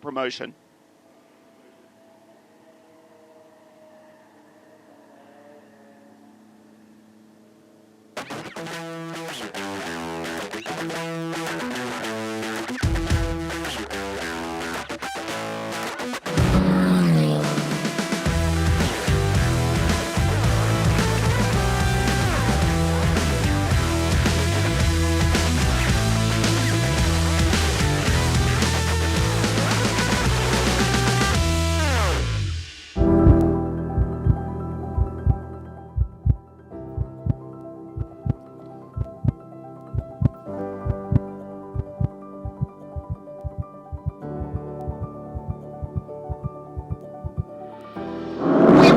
promotion.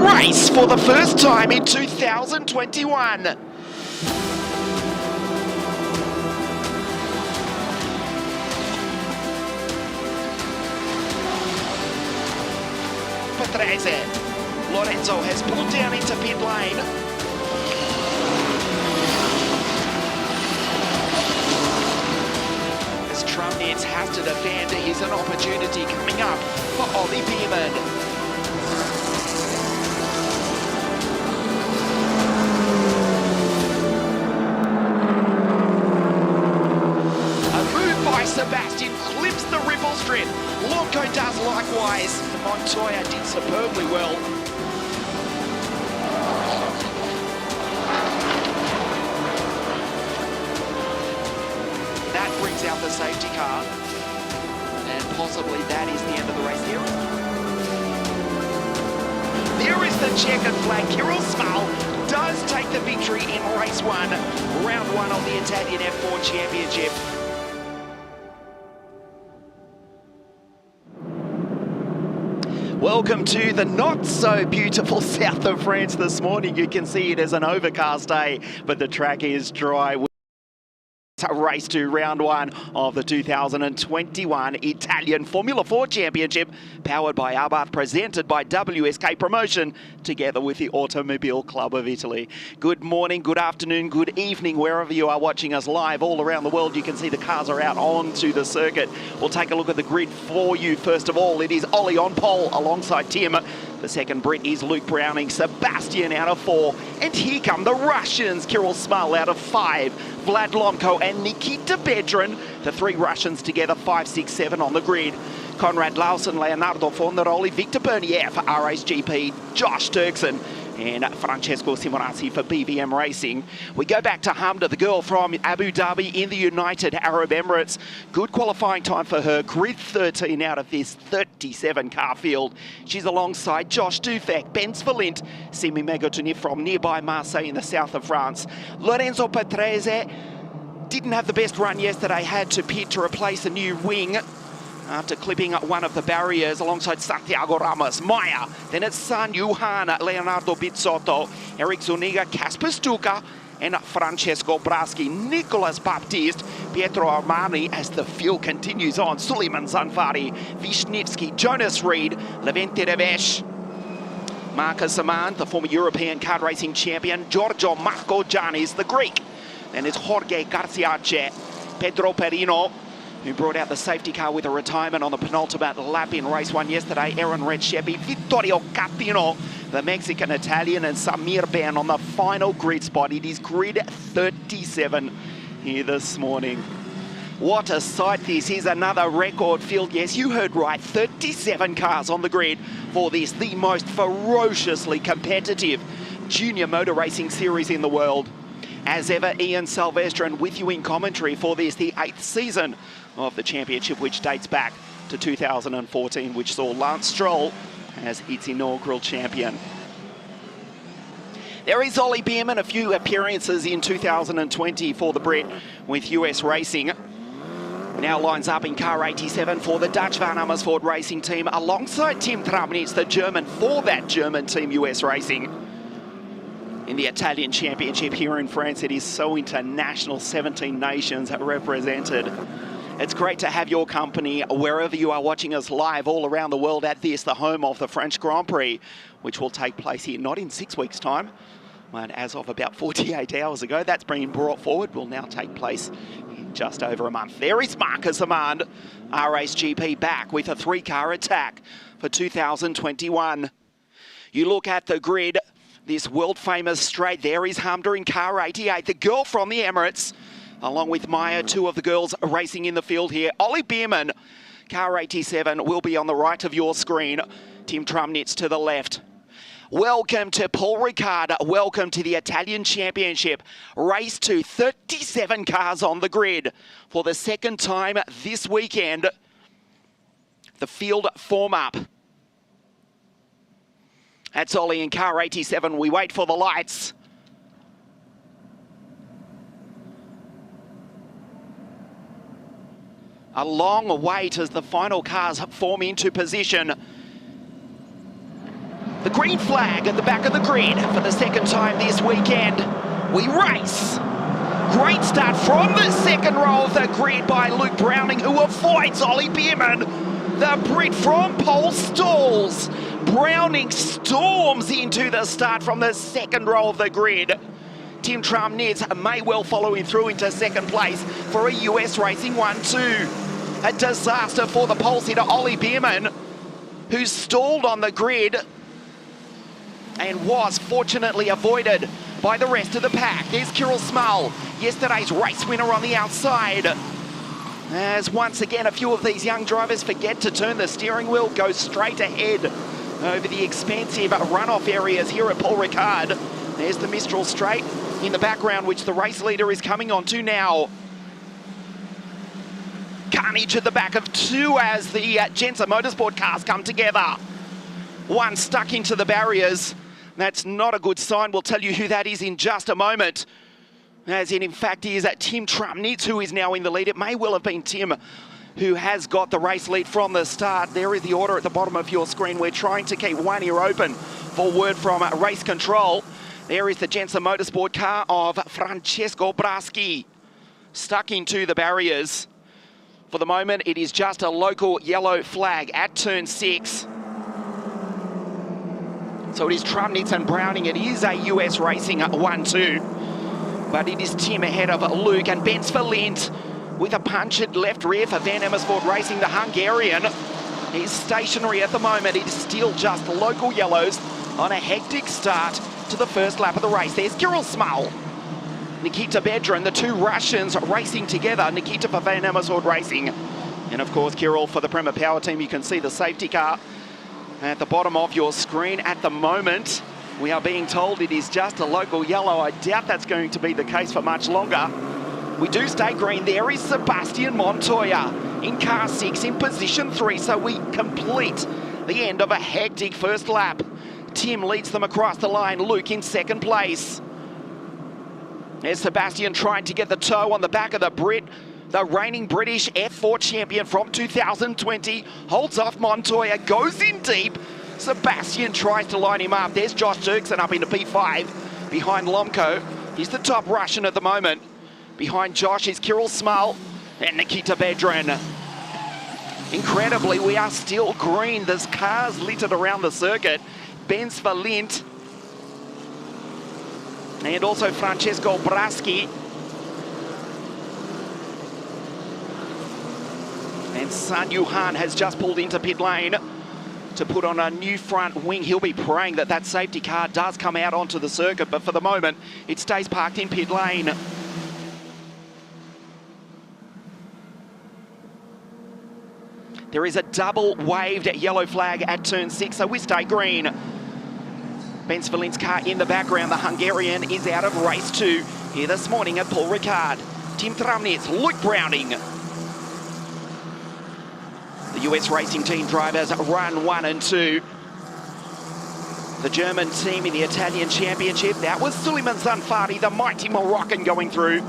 Race for the first time in 2021. Patrese. Lorenzo has pulled down into pit lane. As Trumpnets has to defend, is an opportunity coming up for Ollie Bierman. Sebastian clips the ripple strip. Lonko does likewise. Montoya did superbly well. That brings out the safety car. And possibly that is the end of the race here. There is the checkered flag. Kirill Smal does take the victory in race 1, round 1 of the Italian F4 Championship. Welcome to the not so beautiful south of France this morning. You can see it as an overcast day, but the track is dry. Race to round 1 of the 2021 Italian Formula 4 Championship, powered by Abarth, presented by WSK Promotion, together with the Automobile Club of Italy. Good morning, good afternoon, good evening, wherever you are watching us live all around the world. You can see the cars are out onto the circuit. We'll take a look at the grid for you. First of all, it is Ollie on pole alongside Tim. The second Brit is Luke Browning, Sebastian out of 4. And here come the Russians, Kirill Smal out of 5, Vlad Lomko and Nikita Bedrin. The 3 Russians together, 5, 6, 7 on the grid. Konrad Lawson, Leonardo Fornaroli, Victor Bernier for RHGP, Josh Dirksen, and Francesco Simorazzi for BBM Racing. We go back to Hamda, the girl from Abu Dhabi in the United Arab Emirates. Good qualifying time for her. Grid 13 out of this 37 car field. She's alongside Josh Dufek, Ben Svalint, Simi Megotuni from nearby Marseille in the south of France. Lorenzo Patrese didn't have the best run yesterday, had to pit to replace a new wing after clipping one of the barriers alongside Santiago Ramos, Maya. Then it's San Juan, Leonardo Bizzotto, Eric Zuniga, Kasper Stuka, and Francesco Braschi, Nicolas Baptiste, Pietro Armani as the field continues on, Suleiman Zanfari, Wisniewski, Jonas Reed, Levente Revesh, Marcus Aman, the former European kart racing champion, Giorgio Marco Giannis, the Greek. Then it's Jorge Garciace, Pedro Perino, who brought out the safety car with a retirement on the penultimate lap in race 1 yesterday. Aaron Redsheppy, Vittorio Catino, the Mexican Italian, and Samir Ben on the final grid spot. It is grid 37 here this morning. What a sight this is, another record field. Yes, you heard right, 37 cars on the grid for this, the most ferociously competitive junior motor racing series in the world. As ever, Ian Salvestrin with you in commentary for this, the 8th season of the championship, which dates back to 2014, which saw Lance Stroll as its inaugural champion. There is Ollie Bierman, a few appearances in 2020 for the Brit with US Racing. Now lines up in car 87 for the Dutch Van Amersfoort racing team, alongside Tim Trumpnets, the German, for that German team US Racing. In the Italian Championship here in France, it is so international, 17 nations represented. It's great to have your company wherever you are watching us live all around the world at this, the home of the French Grand Prix, which will take place here not in 6 weeks' time, One as of about 48 hours ago. That's been brought forward. Will now take place in just over a month. There is Marcus Amand, RACGP, back with a 3-car attack for 2021. You look at the grid, this world-famous straight. There is Hamda in car 88, the girl from the Emirates, along with Maya, two of the girls racing in the field here. Ollie Bierman, car 87, will be on the right of your screen. Tim Trumnitz to the left. Welcome to Paul Ricard. Welcome to the Italian Championship. Race 2, 37 cars on the grid. For the second time this weekend, the field form up. That's Ollie in car 87. We wait for the lights. A long wait as the final cars form into position. The green flag at the back of the grid for the second time this weekend. We race. Great start from the second row of the grid by Luke Browning, who avoids Ollie Bierman. The Brit from pole stalls. Browning storms into the start from the second row of the grid. Tim Trumnitz may well follow him through into second place for a US Racing 1-2. A disaster for the pole sitter Ollie Bierman, who stalled on the grid and was fortunately avoided by the rest of the pack. There's Kirill Small, yesterday's race winner on the outside. As once again, a few of these young drivers forget to turn the steering wheel, go straight ahead over the expansive runoff areas here at Paul Ricard. There's the Mistral Straight in the background, which the race leader is coming onto now. Carnage at the back of two as the Gensa Motorsport cars come together. One stuck into the barriers. That's not a good sign. We'll tell you who that is in just a moment. As in fact, is Tim Trumnitz, who is now in the lead. It may well have been Tim who has got the race lead from the start. There is the order at the bottom of your screen. We're trying to keep one ear open for word from race control. There is the Gensa Motorsport car of Francesco Braschi, stuck into the barriers. For the moment, it is just a local yellow flag at turn 6. So it is Trumnitz and Browning. It is a US Racing 1-2. But it is Tim ahead of Luke, and Benz Verlint with a punctured left rear for Van Amersfoort Racing, the Hungarian. He's stationary at the moment. It is still just local yellows on a hectic start to the first lap of the race. There's Kirill Small, Nikita Bedran, the two Russians racing together. Nikita for Van Amersfoort Racing. And of course, Kirill for the Prema Power Team. You can see the safety car at the bottom of your screen at the moment. We are being told it is just a local yellow. I doubt that's going to be the case for much longer. We do stay green. There is Sebastian Montoya in car 6 in position 3. So we complete the end of a hectic first lap. Tim leads them across the line. Luke in second place. There's Sebastian trying to get the toe on the back of the Brit. The reigning British F4 champion from 2020 holds off Montoya, goes in deep. Sebastian tries to line him up. There's Josh Dirksen up into P5 behind Lomko. He's the top Russian at the moment. Behind Josh is Kirill Small and Nikita Bedran. Incredibly, we are still green. There's cars littered around the circuit. Benz Verlint and also Francesco Braschi. And Sun Yuhan has just pulled into pit lane to put on a new front wing. He'll be praying that that safety car does come out onto the circuit, but for the moment, it stays parked in pit lane. There is a double waved yellow flag at turn 6, so we stay green. Benz Verlint's car in the background. The Hungarian is out of race 2 here this morning at Paul Ricard. Tim Trumnitz, Luke Browning. The US Racing Team drivers run 1 and 2. The German team in the Italian Championship, that was Suleiman Zanfari, the mighty Moroccan, going through.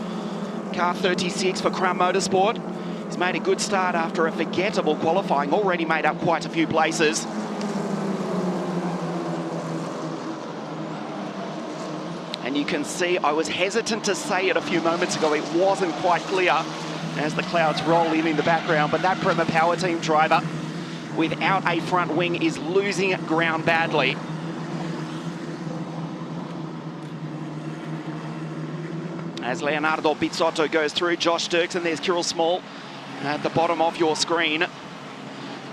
Car 36 for Crum Motorsport. He's made a good start after a forgettable qualifying, already made up quite a few places. And you can see, I was hesitant to say it a few moments ago, it wasn't quite clear as the clouds roll in the background, but that Prema Power Team driver without a front wing is losing ground badly. As Leonardo Bizzotto goes through, Josh Dirksen, there's Kirill Small at the bottom of your screen.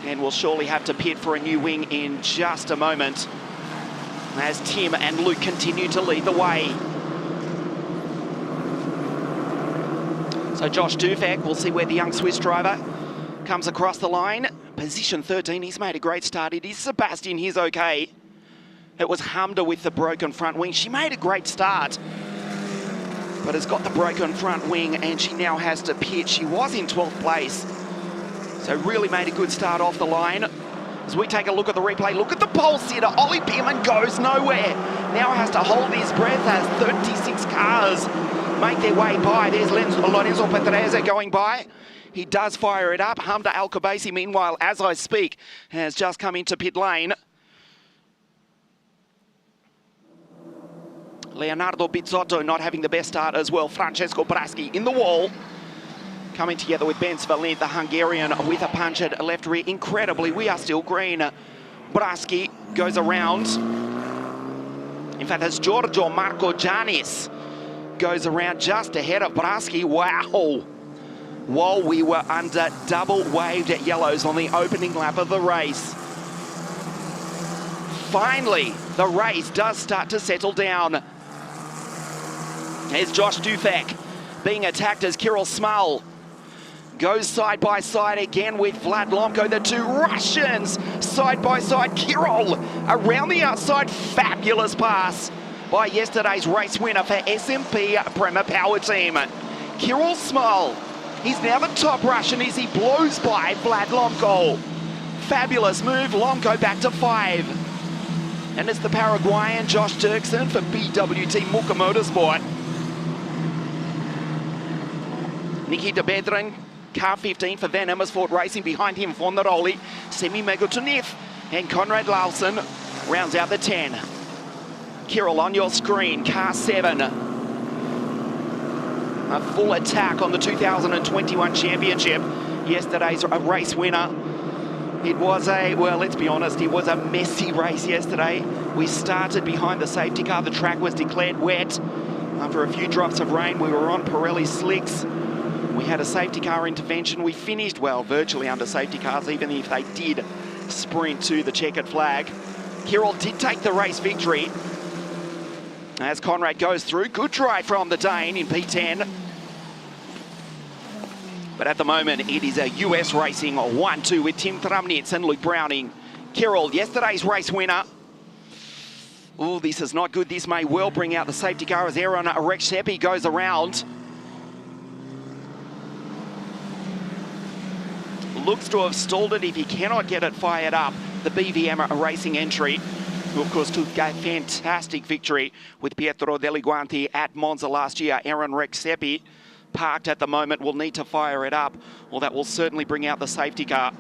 And we'll surely have to pit for a new wing in just a moment, as Tim and Luke continue to lead the way. So Josh Dufek, we'll see where the young Swiss driver comes across the line. Position 13, he's made a great start. It is Sebastian, he's okay. It was Hamda with the broken front wing. She made a great start, but has got the broken front wing and she now has to pit. She was in 12th place, so really made a good start off the line. As we take a look at the replay, look at the pole sitter. Ollie Bierman goes nowhere. Now has to hold his breath as 36 cars make their way by. There's Lorenzo Petrese going by. He does fire it up. Hamda Al-Khabaisi, meanwhile, as I speak, has just come into pit lane. Leonardo Bizzotto not having the best start as well. Francesco Braschi in the wall. Coming together with Ben Svalent, the Hungarian, with a punch at left rear. Incredibly, we are still green. Braschi goes around. In fact, as Giorgio Marco Giannis goes around just ahead of Braschi. Wow. While we were under double waved at yellows on the opening lap of the race. Finally, the race does start to settle down. There's Josh Dufek being attacked as Kirill Small goes side by side again with Vlad Lomko. The two Russians side by side. Kirill around the outside. Fabulous pass by yesterday's race winner for SMP Prema Power Team. Kirill Small, he's now the top Russian as he blows by Vlad Lomko. Fabulous move. Lomko back to 5. And it's the Paraguayan Josh Dirksen for BWT Muka Motorsport. Nikita Bedrin, car 15 for Van Amersfoort Racing. Behind him, Fornaroli, Semi Megotunif, and Conrad Larsen rounds out the 10. Kirill on your screen, car 7. A full attack on the 2021 championship. Yesterday's race winner. It was well, let's be honest, it was a messy race yesterday. We started behind the safety car. The track was declared wet. After a few drops of rain, we were on Pirelli slicks. We had a safety car intervention. We finished, well, virtually under safety cars, even if they did sprint to the checkered flag. Kirill did take the race victory as Conrad goes through. Good drive from the Dane in P10. But at the moment, it is a US Racing 1-2 with Tim Tramnitz and Luke Browning. Kirill, yesterday's race winner. Oh, this is not good. This may well bring out the safety car as Aaron Reksepi goes around. Looks to have stalled it if he cannot get it fired up. The BVM Racing entry, who of course took a fantastic victory with Pietro Deliguanti at Monza last year. Aaron Reksepi, parked at the moment, will need to fire it up, or that will certainly bring out the safety car.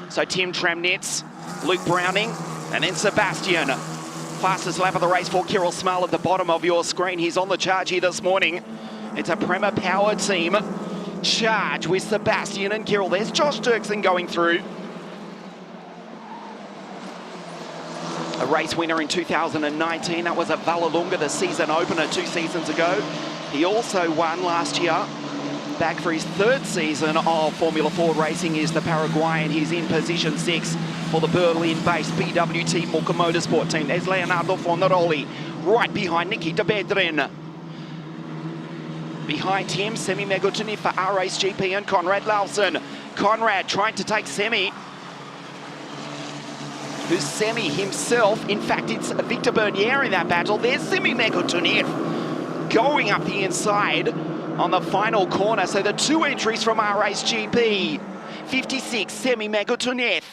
So Tim Tramnitz, Luke Browning, and then Sebastian. Fastest lap of the race for Kirill Small at the bottom of your screen. He's on the charge here this morning. It's a Prema Power Team charge with Sebastian and Kirill. There's Josh Dirksen going through. A race winner in 2019. That was at Vallelunga, the season opener 2 seasons ago. He also won last year. Back for his 3rd season of Formula 4 racing is the Paraguayan. He's in position 6 for the Berlin-based BWT Muka Motorsport team. There's Leonardo Fornaroli, right behind Nikita Bedrin. Behind him, Semi Megutuni for R-Race GP and Conrad Larsen. Conrad trying to take Semi, who's Semi himself. In fact, it's Victor Bernier in that battle. There's Semi Megutuniev going up the inside on the final corner. So the 2 entries from R-Race GP. 56, Semi Megutuniev.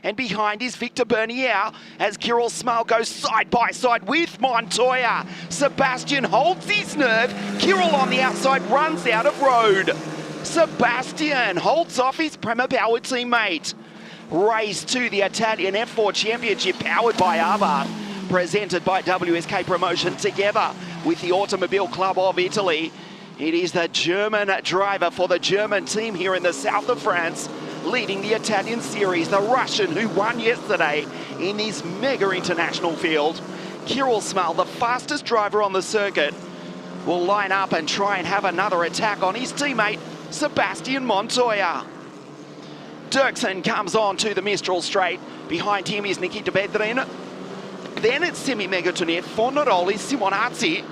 And behind is Victor Bernier as Kirill Small goes side by side with Montoya. Sebastian holds his nerve. Kirill on the outside runs out of road. Sebastian holds off his Prema Power teammate. Race to the Italian F4 Championship powered by Abarth, presented by WSK Promotion together with the Automobile Club of Italy. It is the German driver for the German team here in the south of France, leading the Italian series, the Russian who won yesterday in this mega international field. Kirill Small, the fastest driver on the circuit, will line up and try and have another attack on his teammate, Sebastian Montoya. Dirksen comes on to the Mistral straight. Behind him is Nikita Bedrin. Then it's Semi-Megatonet, Fornaroli, Simonazzi,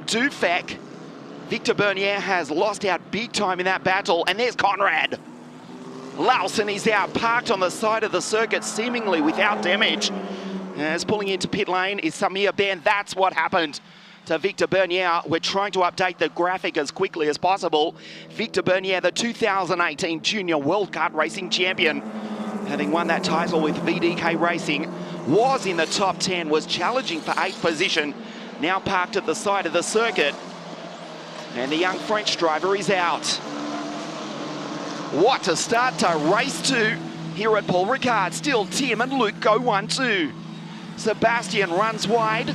Dufek. Victor Bernier has lost out big time in that battle, and there's Conrad. Lawson is out, parked on the side of the circuit, seemingly without damage. As pulling into pit lane is Samir Ben. That's what happened to Victor Bernier. We're trying to update the graphic as quickly as possible. Victor Bernier, the 2018 Junior World Kart Racing Champion, having won that title with VDK Racing, was in the top 10, was challenging for 8th position, now parked at the side of the circuit. And the young French driver is out. What a start to race 2 here at Paul Ricard. Still Tim and Luke go 1-2. Sebastian runs wide.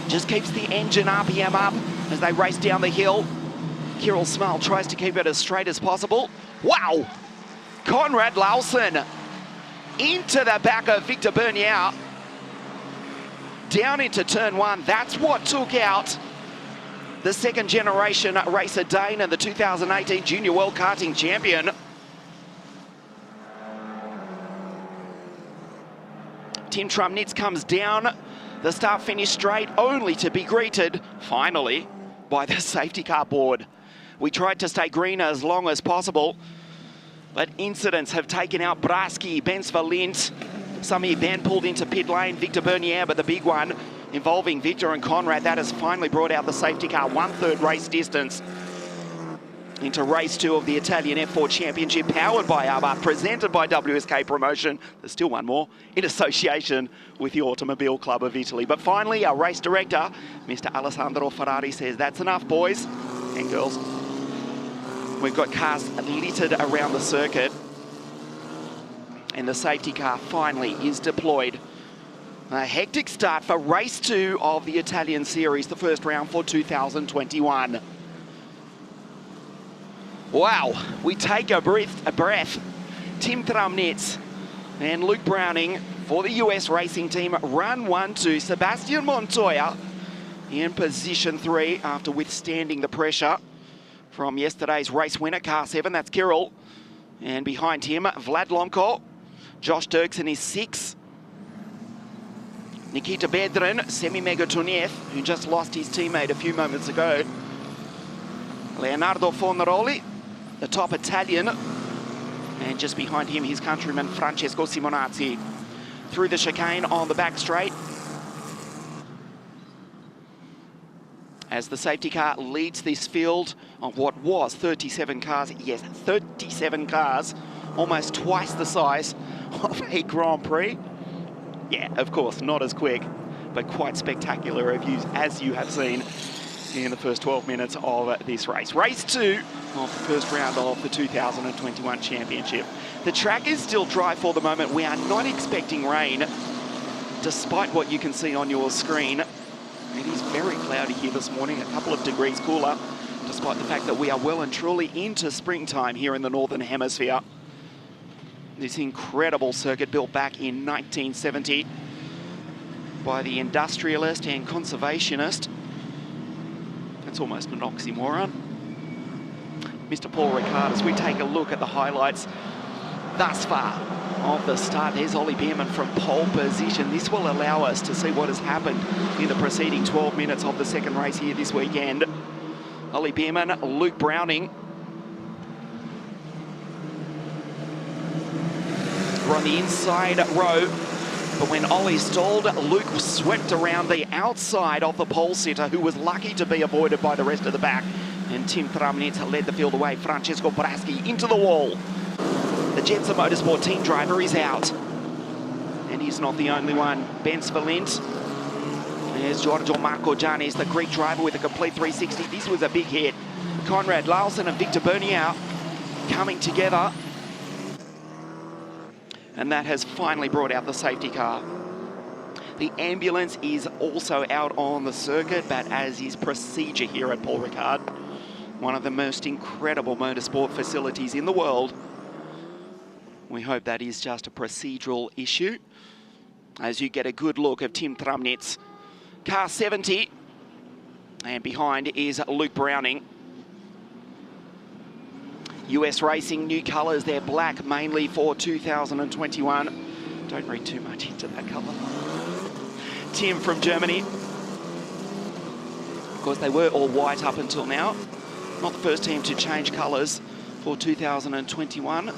Just keeps the engine RPM up as they race down the hill. Kirill Small tries to keep it as straight as possible. Wow! Conrad Lawson into the back of Victor Bernier. Down into turn 1. That's what took out the second generation racer Dane and the 2018 Junior World Karting Champion. Tim Trumnitz comes down the start-finish straight, only to be greeted, finally, by the safety car board. We tried to stay green as long as possible, but incidents have taken out Braski, Benz Valint, Samir Ben pulled into pit lane, Victor Bernier, but the big one involving Victor and Conrad, that has finally brought out the safety car, 1/3 race distance into race 2 of the Italian F4 Championship, powered by Abarth, presented by WSK Promotion. There's still one more, in association with the Automobile Club of Italy. But finally, our race director, Mr. Alessandro Ferrari, says, that's enough, boys and girls. We've got cars littered around the circuit, and the safety car finally is deployed. A hectic start for race 2 of the Italian series, the first round for 2021. Wow, we take a breath. Tim Trumnitz and Luke Browning for the US racing team run 1-2. Sebastian Montoya in position 3 after withstanding the pressure from yesterday's race winner, car 7, that's Kirill. And behind him, Vlad Lomko. Josh Dirksen is 6. Nikita Bedrin, Semi-Megatonet, who just lost his teammate a few moments ago. Leonardo Fornaroli, the top Italian. And just behind him, his countryman, Francesco Simonazzi. Through the chicane on the back straight, as the safety car leads this field of what was 37 cars. Yes, 37 cars, almost twice the size of a Grand Prix. Yeah, of course, not as quick, but quite spectacular as you have seen in the first 12 minutes of this race. Race 2 of the first round of the 2021 championship. The track is still dry for the moment. We are not expecting rain, despite what you can see on your screen. It is very cloudy here this morning, a couple of degrees cooler, despite the fact that we are well and truly into springtime here in the Northern Hemisphere. This incredible circuit built back in 1970 by the industrialist and conservationist. That's almost an oxymoron, Mr. Paul Ricard, as we take a look at the highlights thus far of the start. There's Ollie Beerman from pole position. This will allow us to see what has happened in the preceding 12 minutes of the second race here this weekend. Ollie Beerman, Luke Browning. We're on the inside row, but when Ollie stalled, Luke was swept around the outside of the pole sitter, who was lucky to be avoided by the rest of the pack. And Tim Trumnitz led the field away. Francesco Braski into the wall. The Jetson Motorsport team driver is out. And he's not the only one. Benz Valint. There's Giorgio Marcogiannis, the Greek driver, with a complete 360. This was a big hit. Conrad Lawson and Victor Bernier coming together. And that has finally brought out the safety car. The ambulance is also out on the circuit, but as is procedure here at Paul Ricard, one of the most incredible motorsport facilities in the world. We hope that is just a procedural issue, as you get a good look of Tim Tramnitz. Car 70, and behind is Luke Browning. US Racing, new colours, they're black mainly for 2021. Don't read too much into that colour. Tim from Germany. Of course, they were all white up until now. Not the first team to change colours for 2021.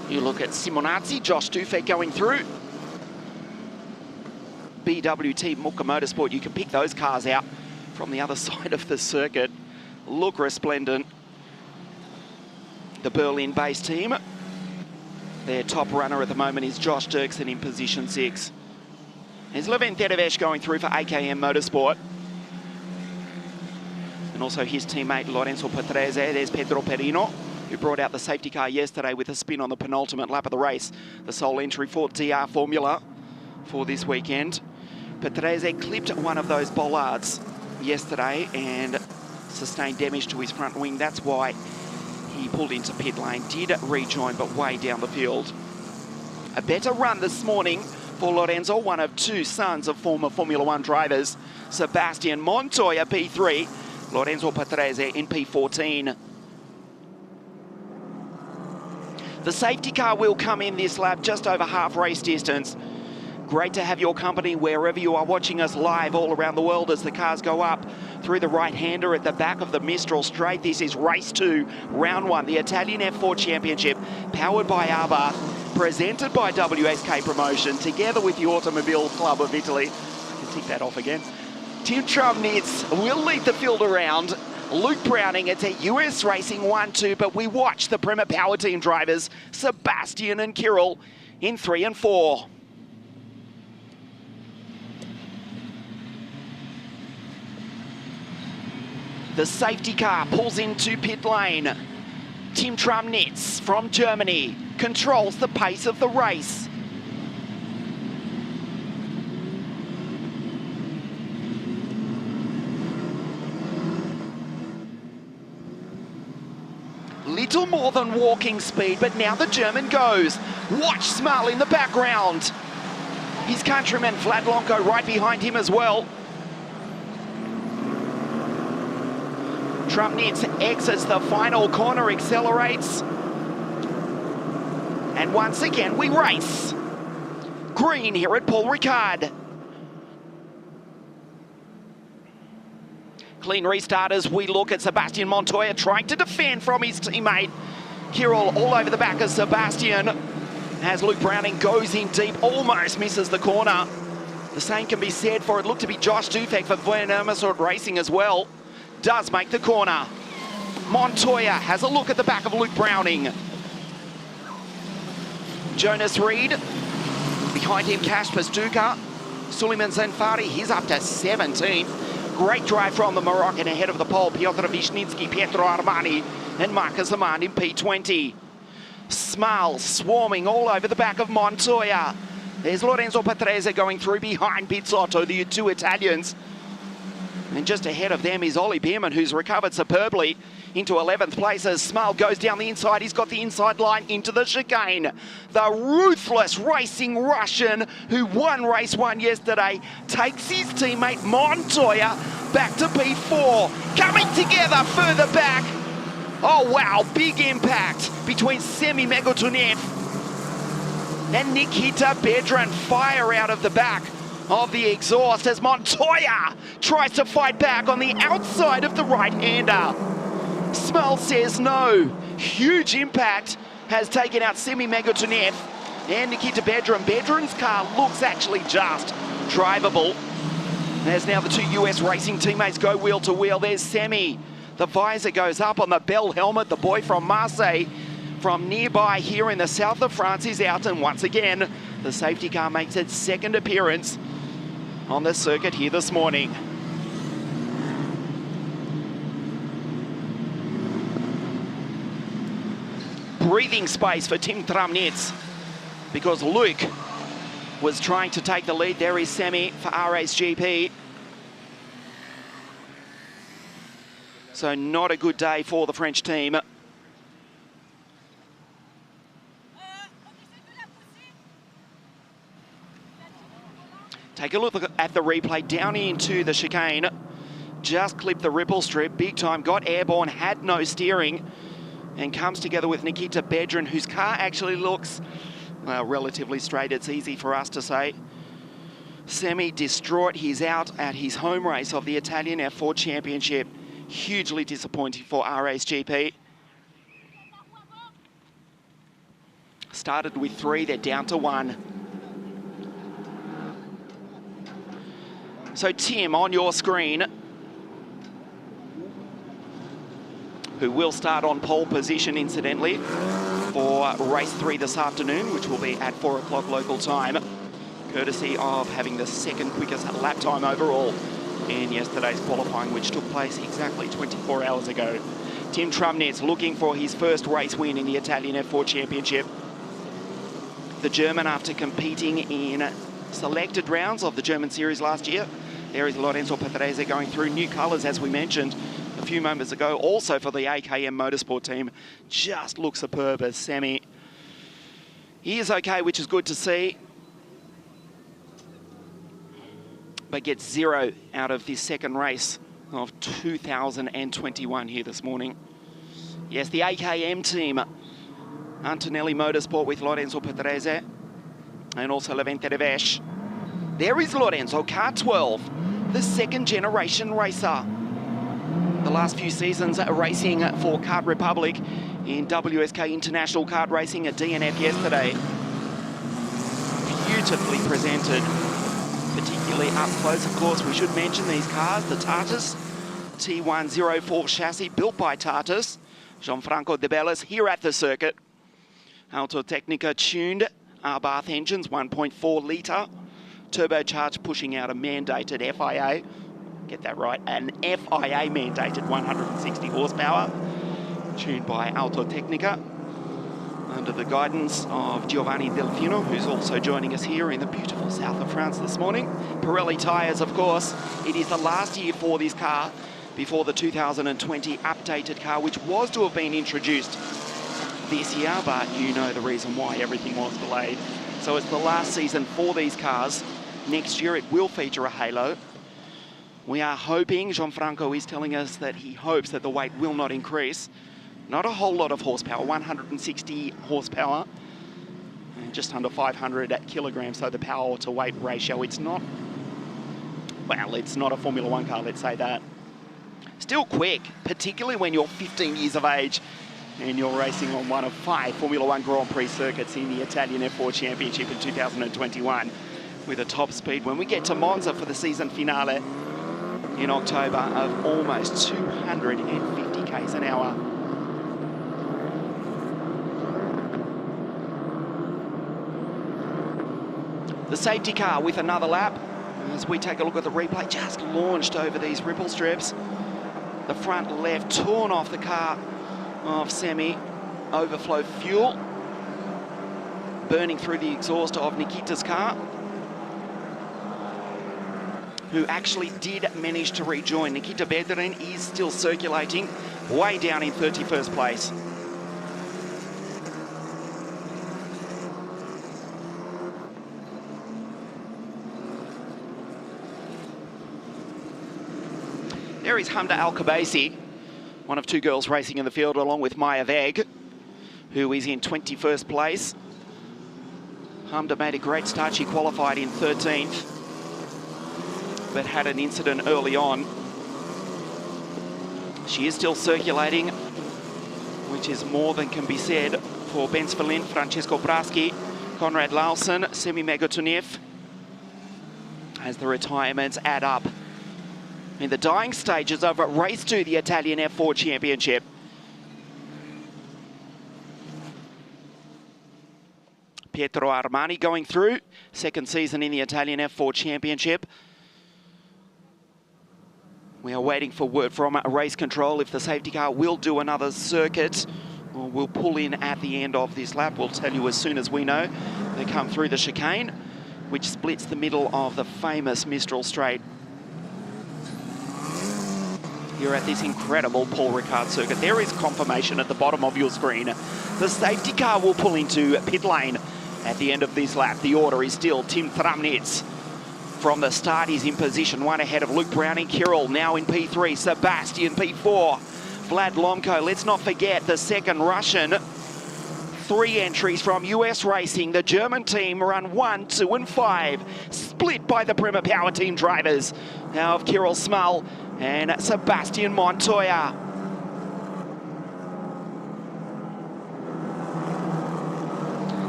You look at Simonazzi, Josh Dufek going through. BWT Muka Motorsport, you can pick those cars out from the other side of the circuit. Look resplendent. The Berlin-based team. Their top runner at the moment is Josh Dirksen in position 6. There's Levin Tedevesh going through for AKM Motorsport. And also his teammate Lorenzo Patrese. There's Pedro Perino, who brought out the safety car yesterday with a spin on the penultimate lap of the race. The sole entry for DR Formula for this weekend. Patrese clipped one of those bollards yesterday and sustained damage to his front wing. That's why he pulled into pit lane, did rejoin, but way down the field. A better run this morning for Lorenzo, one of two sons of former Formula One drivers. Sebastian Montoya, P3, Lorenzo Patrese in P14. The safety car will come in this lap just over half race distance. Great to have your company wherever you are watching us live all around the world as the cars go up through the right-hander at the back of the Mistral Straight. This is race 2, round 1, the Italian F4 Championship, powered by Abarth, presented by WSK Promotion, together with the Automobile Club of Italy. I can tick that off again. Tim Tramnitz will lead the field around. Luke Browning, it's at US Racing 1-2, but we watch the Prema Power Team drivers, Sebastian and Kirill, in 3 and 4. The safety car pulls into pit lane. Tim Tramnitz from Germany controls the pace of the race. Little more than walking speed, but now the German goes. Watch Small in the background. His countryman Vlad Lonko right behind him as well. Tramnitz exits the final corner, accelerates. And once again, we race. Green here at Paul Ricard. Clean restart as we look at Sebastian Montoya trying to defend from his teammate. Kirill all over the back of Sebastian as Luke Browning goes in deep, almost misses the corner. The same can be said for it looked to be Josh Dufek for Vernemersort Racing as well. Does make the corner. Montoya has a look at the back of Luke Browning. Jonas Reed, behind him Kasper Stuka. Suleiman Zanfari, he's up to 17. Great drive from the Moroccan ahead of the pole. Piotr Vishnitsky, Pietro Armani, and Marcus Amand in P20. Small swarming all over the back of Montoya. There's Lorenzo Patrese going through behind Pizzotto, the two Italians. And just ahead of them is Ollie Bierman, who's recovered superbly into 11th place as Small goes down the inside. He's got the inside line into the chicane. The ruthless racing Russian who won race 1 yesterday takes his teammate Montoya back to P4. Coming together further back. Oh wow, big impact between Semi Megotunev and Nikita Bedran. Fire out of the back of the exhaust as Montoya tries to fight back on the outside of the right-hander. Small says no. Huge impact has taken out Semi Megotunev and Nikita Bedran. Bedran's car looks actually just drivable. As now the two US Racing teammates go wheel to wheel. There's Semi. The visor goes up on the Bell helmet. The boy from Marseille from nearby here in the south of France is out, and once again the safety car makes its second appearance on the circuit here this morning. Breathing space for Tim Tramnitz because Luke was trying to take the lead. There is Semi for RA's GP. So not a good day for the French team. Take a look at the replay down into the chicane. Just clipped the ripple strip big time, got airborne, had no steering, and comes together with Nikita Bedrin, whose car actually looks, well, relatively straight. It's easy for us to say. Semi distraught. He's out at his home race of the Italian F4 Championship. Hugely disappointing for RA's GP. Started with 3, they're down to 1. So Tim, on your screen, who will start on pole position, incidentally, for race 3 this afternoon, which will be at 4 o'clock local time, courtesy of having the second quickest lap time overall in yesterday's qualifying, which took place exactly 24 hours ago. Tim Trumnitz looking for his first race win in the Italian F4 Championship. The German, after competing in selected rounds of the German Series last year, there is Lorenzo Patrese going through new colours, as we mentioned a few moments ago, also for the AKM Motorsport team. Just looks superb as Semi. He is okay, which is good to see, but gets 0 out of this second race of 2021 here this morning. Yes, the AKM team, Antonelli Motorsport with Lorenzo Patrese and also Levente Revesh. There is Lorenzo, car 12, the second generation racer. The last few seasons racing for Kart Republic in WSK International Kart Racing at DNF yesterday. Beautifully presented, particularly up close. Of course, we should mention these cars, the Tartus T104 chassis built by Tartus, Gianfranco De Bellis here at the circuit. Autotechnica tuned Abarth engines, 1.4 litre, turbocharged, pushing out a mandated FIA, get that right, an FIA mandated 160 horsepower, tuned by Autotechnica, under the guidance of Giovanni Delfino, who's also joining us here in the beautiful south of France this morning. Pirelli tyres, of course. It is the last year for this car before the 2020 updated car, which was to have been introduced this year, but you know the reason why everything was delayed. So it's the last season for these cars. Next year it will feature a halo. We are hoping, Gianfranco is telling us that he hopes that the weight will not increase. Not a whole lot of horsepower, 160 horsepower, and just under 500 kilograms, so the power to weight ratio, it's not, well, it's not a Formula One car, let's say that. Still quick, particularly when you're 15 years of age and you're racing on one of 5 Formula One Grand Prix circuits in the Italian F4 Championship in 2021 with a top speed when we get to Monza for the season finale in October of almost 250 k's an hour. The safety car with another lap as we take a look at the replay, just launched over these ripple strips. The front left torn off the car of Semi, overflow fuel burning through the exhaust of Nikita's car, who actually did manage to rejoin. Nikita Bedrin is still circulating way down in 31st place. There is Hamda Al-Khabaisi, one of 2 girls racing in the field, along with Maya Veg, who is in 21st place. Hamda made a great start. She qualified in 13th, but had an incident early on. She is still circulating, which is more than can be said for Ben Svelin, Francesco Braschi, Konrad Larsen, Semi Megotuniev, as the retirements add up in the dying stages of race 2, the Italian F4 Championship. Pietro Armani going through, second season in the Italian F4 Championship. We are waiting for word from race control if the safety car will do another circuit or will pull in at the end of this lap. We'll tell you as soon as we know. They come through the chicane. which splits the middle of the famous Mistral Straight. You're at this incredible Paul Ricard circuit. There is confirmation at the bottom of your screen. The safety car will pull into pit lane at the end of this lap. The order is still Tim Tramnitz. From the start, he's in position one ahead of Luke Browning. Kirill now in P3, Sebastian P4. Vlad Lomko, let's not forget the second Russian. 3 entries from US Racing. The German team run 1, 2 and 5, split by the Prema Power Team drivers. Now of Kirill Small and Sebastian Montoya.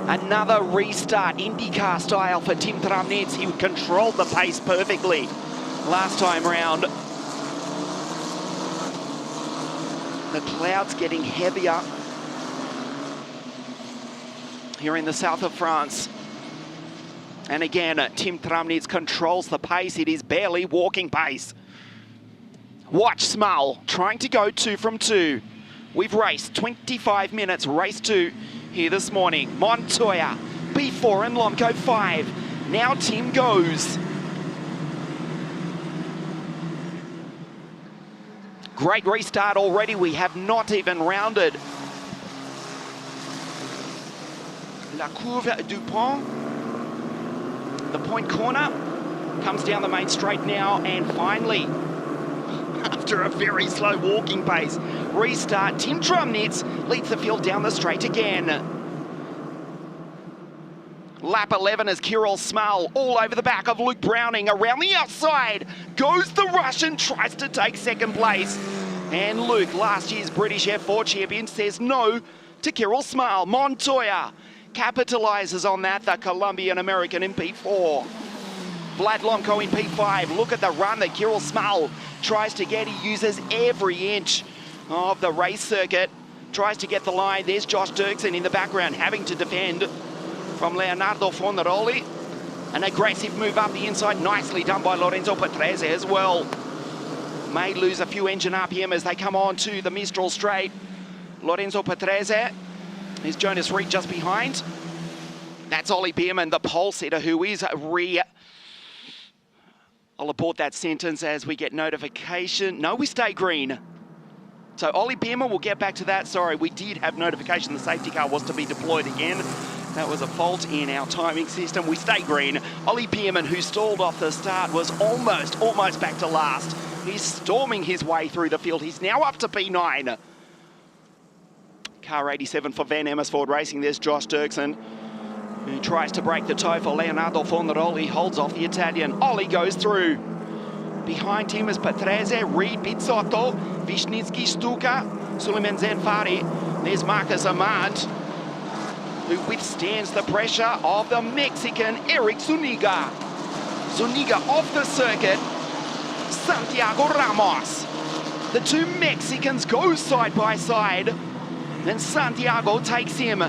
Another restart, IndyCar style for Tim Tramnitz. He controlled the pace perfectly last time round. The clouds getting heavier here in the south of France. And again, Tim Tramnitz controls the pace. It is barely walking pace. Watch Small trying to go 2 from 2. We've raced 25 minutes, race 2 here this morning. Montoya, P4 and Lomko 5. Now Tim goes. Great restart already. We have not even rounded La Courbe du Pont. The point corner comes down the main straight now, and finally, after a very slow walking pace, restart. Tim Tramnitz leads the field down the straight again. Lap 11 as Kirill Small all over the back of Luke Browning. Around the outside goes the Russian, tries to take second place. And Luke, last year's British F4 champion, says no to Kirill Small. Montoya capitalizes on that, the Colombian-American in P4. Vlad Lomko in P5. Look at the run that Kirill Small tries to get. He uses every inch of the race circuit. Tries to get the line. There's Josh Dirksen in the background having to defend from Leonardo Fornaroli. An aggressive move up the inside. Nicely done by Lorenzo Patrese as well. May lose a few engine RPM as they come on to the Mistral Straight. Lorenzo Patrese is Jonas Reed just behind. That's Ollie Bierman, the pole sitter, who is I'll abort that sentence as we get notification. No, we stay green. So Ollie Bierman, we'll get back to that. Sorry, we did have notification the safety car was to be deployed again. That was a fault in our timing system. We stay green. Ollie Bierman, who stalled off the start, was almost back to last. He's storming his way through the field. He's now up to P9. Car 87 for Van Amersfoort Racing. There's Josh Dirksen, who tries to break the toe for Leonardo Fornaroli. Holds off the Italian. Ollie goes through. Behind him is Patrese, Reed, Pizzotto, Wisniewski, Stuka, Suleiman Zanfari. There's Marcus Ahmad, who withstands the pressure of the Mexican Eric Zuniga. Zuniga off the circuit. Santiago Ramos. The two Mexicans go side by side. Then Santiago takes him.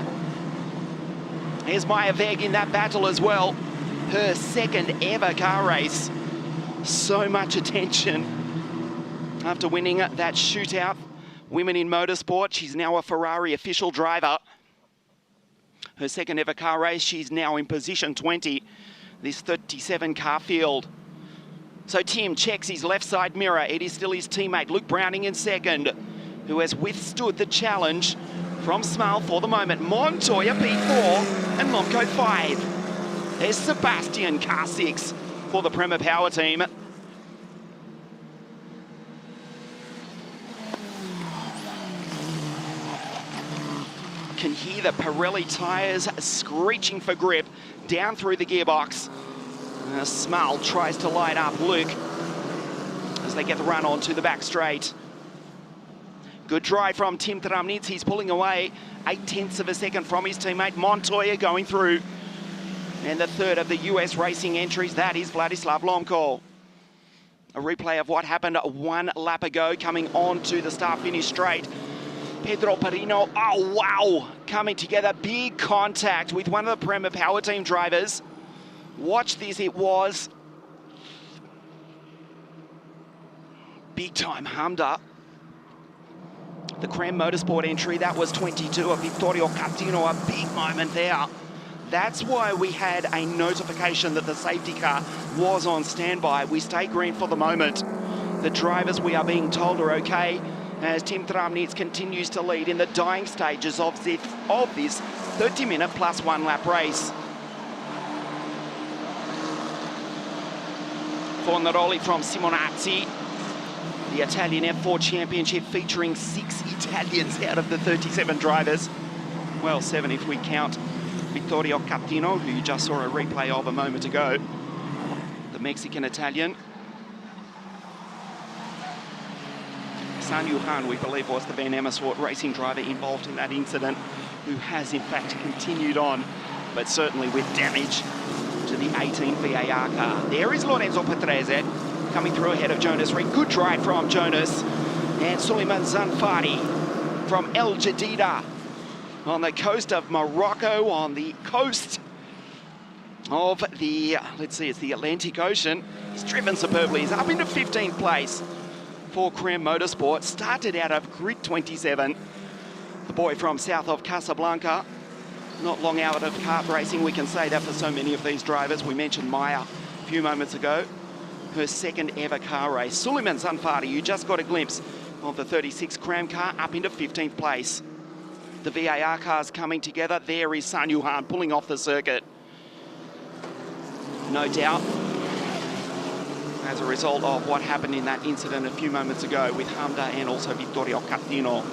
Here's Maya Veg in that battle as well. Her second ever car race. So much attention after winning that shootout. Women in motorsport. She's now a Ferrari official driver. Her second ever car race. She's now in position 20. This 37 car field. So Tim checks his left side mirror. It is still his teammate Luke Browning in second, who has withstood the challenge from Small for the moment. Montoya P4 and Lomko 5. There's Sebastian, car 6 for the Prema Power Team. Can hear the Pirelli tyres screeching for grip down through the gearbox. Small tries to light up Luke as they get the run onto the back straight. Good drive from Tim Tramnitz. He's pulling away 0.8 of a second from his teammate Montoya going through. And the third of the US Racing entries, that is Vladislav Lomko. A replay of what happened 1 lap ago coming on to the start-finish straight. Pedro Perino, oh wow, coming together, big contact with one of the Prema Power Team drivers. Watch this, it was big time hummed up. The Cram Motorsport entry, that was 22 of Vittorio Catino, a big moment there. That's why we had a notification that the safety car was on standby. We stay green for the moment. The drivers, we are being told, are okay as Tim Tramnitz continues to lead in the dying stages of this 30-minute plus 1 lap race. Fornaroli from Simonazzi, the Italian F4 Championship featuring 6 Italians out of the 37 drivers. Well, 7 if we count Vittorio Catino, who you just saw a replay of a moment ago, the Mexican-Italian. San Yuhan, we believe, was the Van Amersfoort racing driver involved in that incident, who has in fact continued on, but certainly with damage to the 18 VAR car. There is Lorenzo Patrese coming through ahead of Jonas Reed. Good drive from Jonas. And Suleiman Zanfari from El Jadida on the coast of Morocco, on the coast of the, let's see, it's the Atlantic Ocean. He's driven superbly. He's up into 15th place for Cram Motorsport. Started out of grid 27. The boy from south of Casablanca. Not long out of kart racing, we can say that for so many of these drivers. We mentioned Maya a few moments ago. Her second ever car race. Suleiman Zanfari, you just got a glimpse of the 36 Cram car, up into 15th place. The VAR cars coming together. There is San Yuhan pulling off the circuit. No doubt, as a result of what happened in that incident a few moments ago with Hamda and also Vittorio Catino.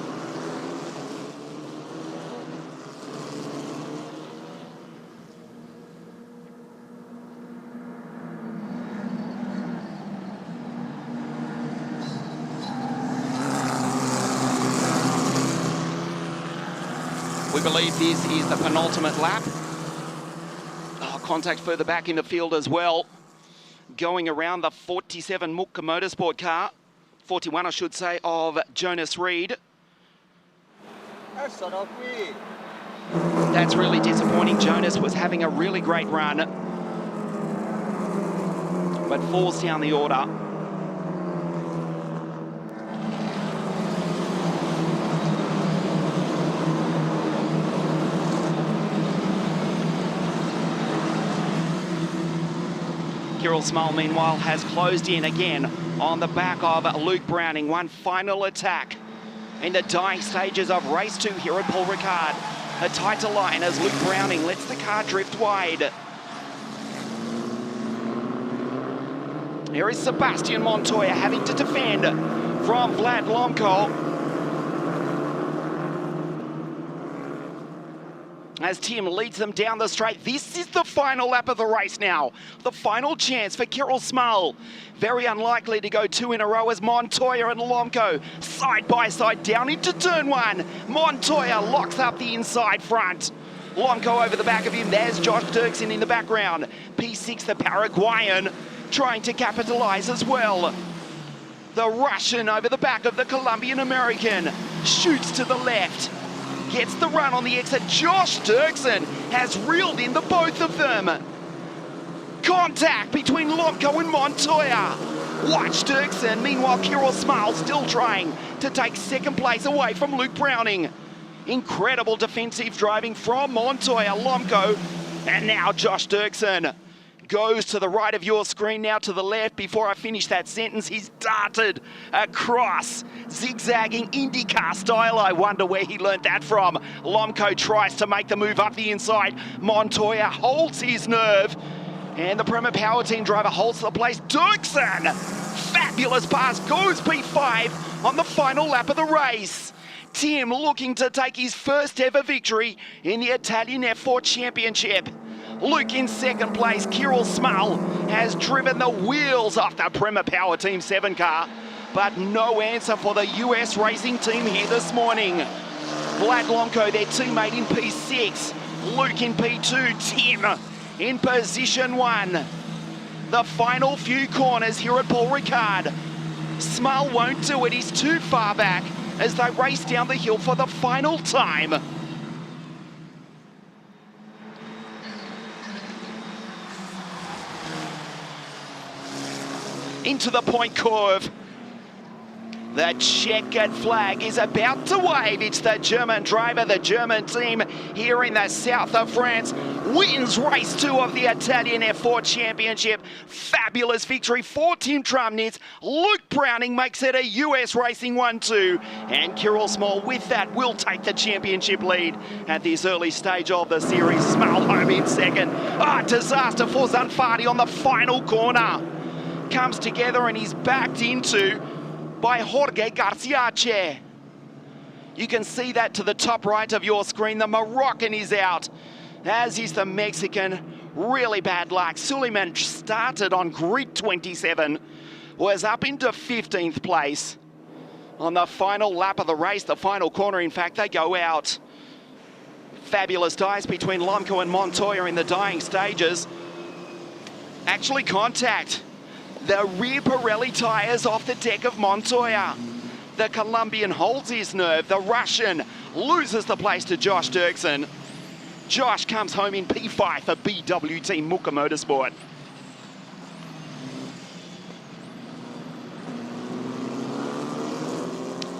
We believe this is the penultimate lap. Contact further back in the field as well. Going around the 47 Mukka Motorsport car. 41, I should say, of Jonas Reed. That's really disappointing. Jonas was having a really great run, but falls down the order. Kirill Small, meanwhile, has closed in again on the back of Luke Browning. One final attack in the dying stages of race 2 here at Paul Ricard. A tighter line as Luke Browning lets the car drift wide. Here is Sebastian Montoya having to defend from Vlad Lomko. As Tim leads them down the straight. This is the final lap of the race now. The final chance for Kirill Small. Very unlikely to go 2 in a row as Montoya and Lomko side by side down into turn 1. Montoya locks up the inside front. Lomko over the back of him. There's Josh Dirksen in the background. P6, the Paraguayan, trying to capitalize as well. The Russian over the back of the Colombian-American. Shoots to the left. Gets the run on the exit. Josh Dirksen has reeled in the both of them. Contact between Lomko and Montoya. Watch Dirksen. Meanwhile, Kirill Small still trying to take second place away from Luke Browning. Incredible defensive driving from Montoya, Lomko, and now Josh Dirksen goes to the right of your screen, now to the left. Before I finish that sentence, he's darted across, zigzagging IndyCar style. I wonder where he learnt that from. Lomko tries to make the move up the inside. Montoya holds his nerve, and the Prema Power Team driver holds the place. Dirksen, fabulous pass, goes P5 on the final lap of the race. Tim looking to take his first ever victory in the Italian F4 Championship. Luke in second place. Kirill Small has driven the wheels off the Prema Power Team 7 car, but no answer for the US racing team here this morning. Vlad Lomko, their teammate, in P6. Luke in P2. Tim in position 1. The final few corners here at Paul Ricard. Small won't do it. He's too far back as they race down the hill for the final time. Into the point curve. The checkered flag is about to wave. It's the German driver, the German team here in the south of France. Wins race 2 of the Italian F4 Championship. Fabulous victory for Tim Tramnitz. Luke Browning makes it a US Racing 1-2. And Kirill Small with that will take the championship lead at this early stage of the series. Small home in second. Disaster for Zanfari on the final corner. Comes together and he's backed into by Jorge Garciache. You can see that to the top right of your screen. The Moroccan is out, as is the Mexican. Really bad luck. Suleiman started on grid 27, was up into 15th place. On the final lap of the race, the final corner, in fact, they go out. Fabulous dives between Lomco and Montoya in the dying stages. Actually contact. The rear Pirelli tyres off the deck of Montoya. The Colombian holds his nerve. The Russian loses the place to Josh Dirksen. Josh comes home in P5 for BWT Muka Motorsport.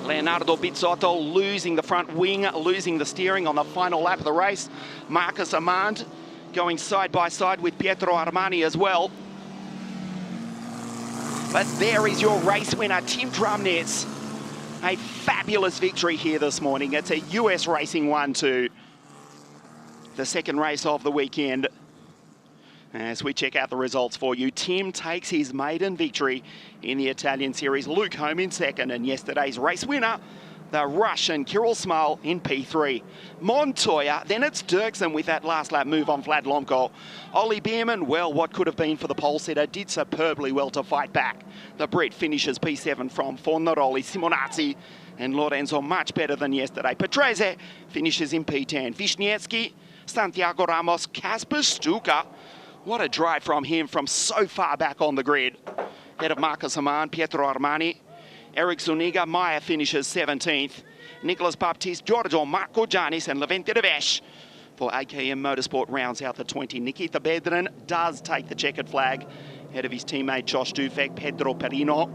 Leonardo Bizzotto losing the front wing, losing the steering on the final lap of the race. Marcus Armand going side by side with Pietro Armani as well. But there is your race winner, Tim Tramnitz. A fabulous victory here this morning. It's a US Racing 1-2. The second race of the weekend. As we check out the results for you, Tim takes his maiden victory in the Italian Series. Luke home in second, and yesterday's race winner, the Russian Kirill Small in P3. Montoya, then it's Dirksen with that last lap move on Vlad Lomko. Ollie Bierman, well, what could have been for the pole sitter, did superbly well to fight back. The Brit finishes P7 from Fornaroli, Simonazzi and Lorenzo, much better than yesterday. Petrese finishes in P10. Wisniewski, Santiago Ramos, Kasper Stuka. What a drive from him from so far back on the grid. Head of Marcus Aman, Pietro Armani, Eric Zuniga. Meyer finishes 17th. Nicolas Baptiste, Giorgio Marco Giannis and Levente Devesh for AKM Motorsport rounds out the 20. Nikita Bedrin does take the checkered flag ahead of his teammate Josh Dufek, Pedro Perino.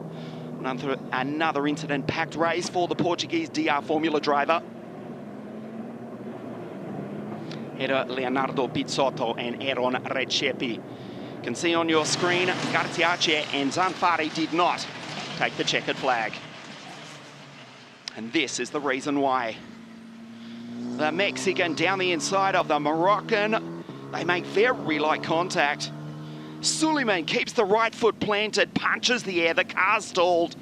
Another incident-packed race for the Portuguese DR Formula driver. Header Leonardo Bizzotto and Aaron Redchepi. You can see on your screen, Garciache and Zanfari did not take the checkered flag. And this is the reason why. The Mexican down the inside of the Moroccan. They make very light contact. Suleiman keeps the right foot planted, punches the air, the car's stalled,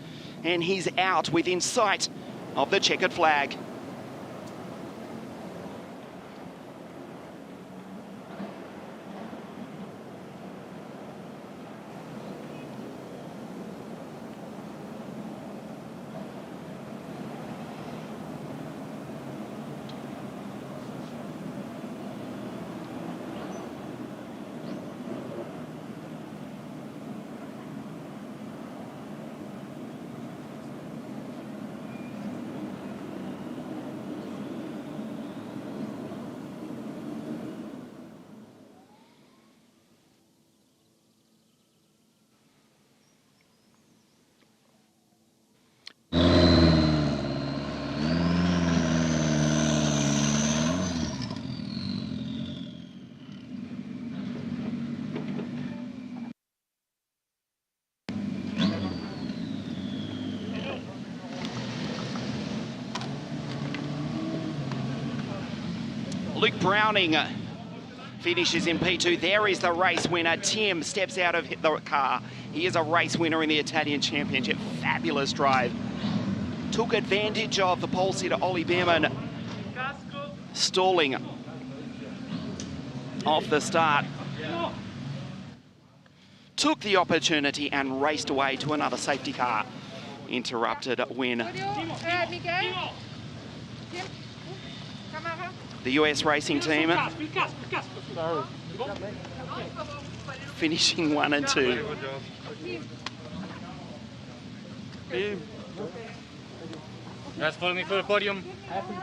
and he's out within sight of the checkered flag. Luke Browning finishes in P2. There is the race winner. Tim steps out of the car. He is a race winner in the Italian Championship. Fabulous drive. Took advantage of the pole sitter, Ollie Bierman, stalling off the start. Took the opportunity and raced away to another safety car. Interrupted win. The US racing team finishing 1 and 2. That's for me for the podium.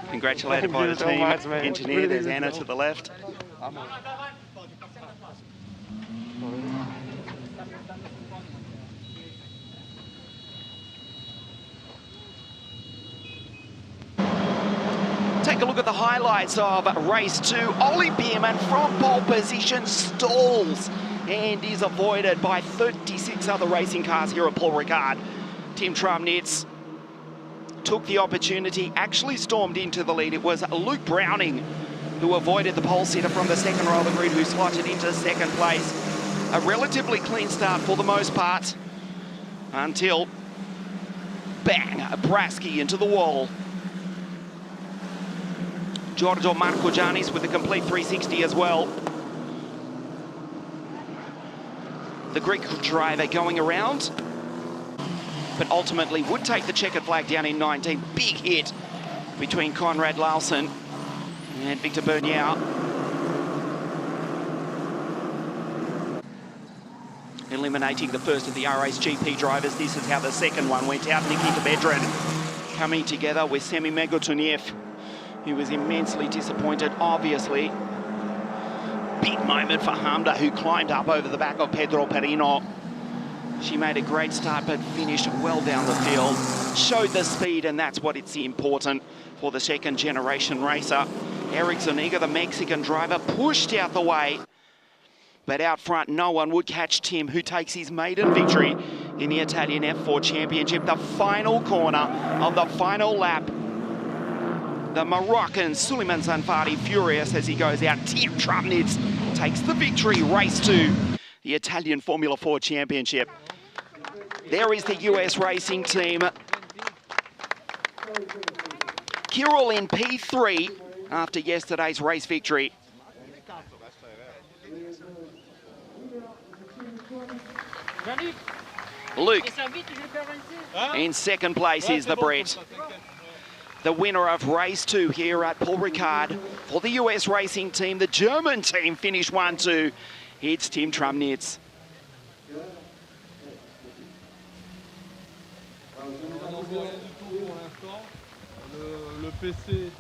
Congratulated by the team engineer. There's Anna to the left. Take a look at the highlights of race 2. Ollie Bierman from pole position stalls and is avoided by 36 other racing cars here at Paul Ricard. Tim Trumnitz took the opportunity, actually stormed into the lead. It was Luke Browning who avoided the pole sitter from the second row of the grid, who slotted into second place. A relatively clean start for the most part until bang, Brasky into the wall. Giorgio Marcogiannis with a complete 360 as well. The Greek driver going around, but ultimately would take the checkered flag down in 19. Big hit between Conrad Larsen and Victor Bernier. Eliminating the first of the RA's GP drivers. This is how the second one went out. Nikita Bedrin coming together with Semi Megotuniev. He was immensely disappointed, obviously. Big moment for Hamda, who climbed up over the back of Pedro Perino. She made a great start, but finished well down the field. Showed the speed, and that's what it's important for the second generation racer. Eric Zuniga, the Mexican driver, pushed out the way. But out front, no one would catch Tim, who takes his maiden victory in the Italian F4 Championship. The final corner of the final lap. The Moroccan Suleiman Zanfari furious as he goes out. Tim Trumnitz takes the victory. Race 2, the Italian Formula 4 Championship. There is the US racing team. Kirill in P3 after yesterday's race victory. Luke in second place is the Brit. The winner of race 2 here at Paul Ricard for the US racing team. The German team finished 1-2. It's Tim Trumnitz. Le PC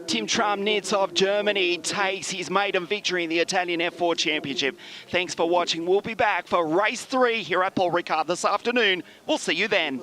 Tim Trumnitz of Germany takes his maiden victory in the Italian F4 Championship. Thanks for watching. We'll be back for race 3 here at Paul Ricard this afternoon. We'll see you then.